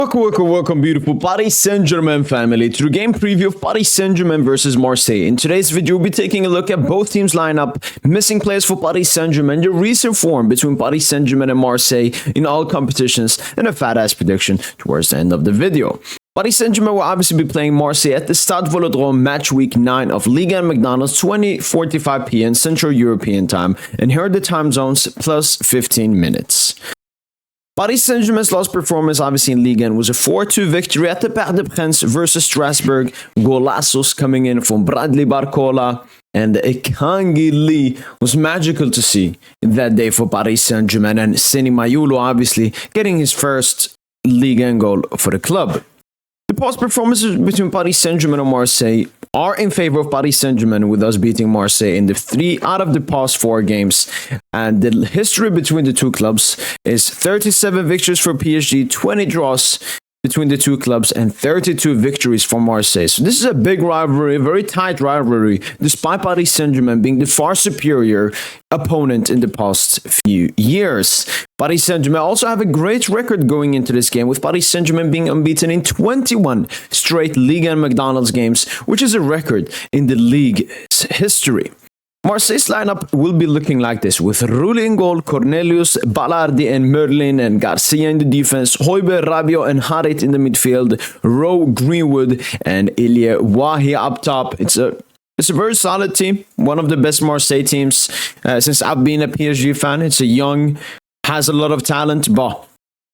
Welcome, beautiful Paris Saint-Germain family, to the game preview of Paris Saint-Germain versus Marseille. In today's video, we'll be taking a look at both teams' lineup, missing players for Paris Saint-Germain, the recent form between Paris Saint-Germain and Marseille in all competitions, and a fat-ass prediction towards the end of the video. Paris Saint-Germain will obviously be playing Marseille at the Stade Velodrome match week 9 of Ligue and McDonald's, 20:45 p.m. Central European time, and here are the time zones plus 15 minutes. Paris Saint-Germain's last performance, obviously in Ligue 1, was a 4-2 victory at the Parc des Princes versus Strasbourg. Golassos coming in from Bradley Barcola and Kangi Lee was magical to see that day for Paris Saint-Germain, and Seni Mayulu obviously getting his first Ligue 1 goal for the club. The past performances between Paris Saint-Germain and Marseille are in favor of Paris Saint-Germain, with us beating Marseille in the 3 out of the past 4 games. And the history between the two clubs is 37 victories for PSG, 20 draws between the two clubs, and 32 victories for Marseille. So this is a big rivalry, a very tight rivalry, despite Paris Saint-Germain being the far superior opponent in the past few years. Paris Saint-Germain also have a great record going into this game, with Paris Saint-Germain being unbeaten in 21 straight Ligue and McDonald's games, which is a record in the league's history. Marseille's lineup will be looking like this, with Rulli in goal, Cornelius, Ballardi and Merlin and Garcia in the defense, Højbjerg, Rabiot and Harit in the midfield, Rowe, Greenwood and Ilie Wahi up top. It's a very solid team, one of the best Marseille teams since I've been a PSG fan. It's a young, has a lot of talent, but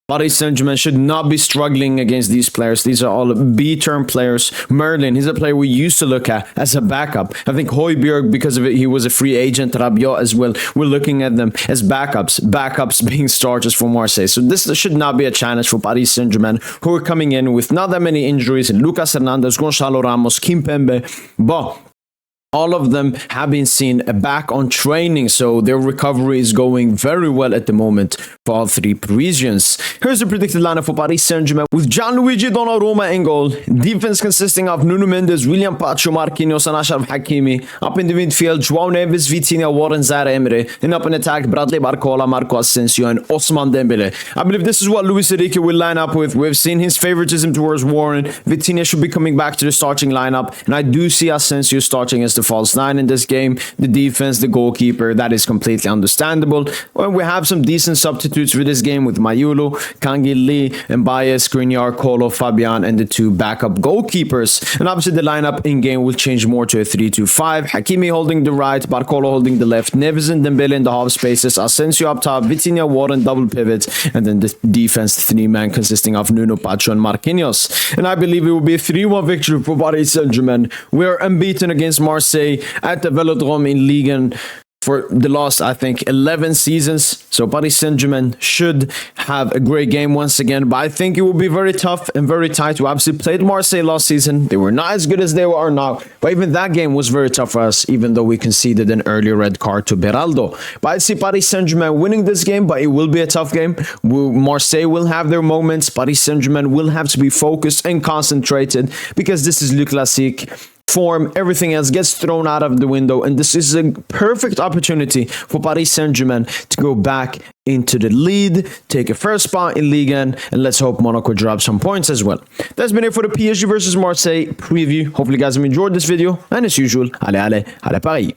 Paris Saint-Germain should not be struggling against these players. These are all B-term players. Merlin, he's a player we used to look at as a backup. I think Højbjerg, because of it, he was a free agent. Rabiot as well. We're looking at them as backups being starters for Marseille. So this should not be a challenge for Paris Saint-Germain, who are coming in with not that many injuries. Lucas Hernandez, Gonçalo Ramos, Kimpembe, but all of them have been seen back on training, so their recovery is going very well at the moment for all 3 Parisians. Here's the predicted lineup for Paris Saint-Germain, with Gianluigi Donnarumma in goal. Defense consisting of Nuno Mendes, William Pacho, Marquinhos and Achraf Hakimi. Up in the midfield, João Neves, Vitinha, Warren, Zaire Emery. And up in attack, Bradley Barcola, Marco Asensio and Ousmane Dembele. I believe this is what Luis Enrique will line up with. We've seen his favoritism towards Warren. Vitinha should be coming back to the starting lineup, and I do see Asensio starting as the false 9 in this game. The defense, the goalkeeper, that is completely understandable. Well, we have some decent substitutes for this game with Mayulu, Kangi Lee, Mbaye, Skriniar, Kolo, Fabian, and the 2 backup goalkeepers. And obviously the lineup in game will change more to a 3-2-5. Hakimi holding the right, Barcola holding the left, Neves and Dembele in the half spaces, Asensio up top, Vitinha, Warren double pivot, and then the defense 3-man consisting of Nuno, Pacho and Marquinhos. And I believe it will be a 3-1 victory for Paris Saint-Germain. We are unbeaten against Marseille at the Velodrome in Ligue 1 for the last, I think, 11 seasons. So Paris Saint-Germain should have a great game once again, but I think it will be very tough and very tight. We obviously played Marseille last season. They were not as good as they are now, but even that game was very tough for us, even though we conceded an early red card to Beraldo. But I see Paris Saint-Germain winning this game, but it will be a tough game. Marseille will have their moments. Paris Saint-Germain will have to be focused and concentrated, because this is Le Classique form. Everything else gets thrown out of the window, and this is a perfect opportunity for Paris Saint-Germain to go back into the lead, take a first spot in Ligue 1, and let's hope Monaco drops some points as well. That's been it for the PSG versus Marseille preview. Hopefully you guys have enjoyed this video, and as usual, allez Paris.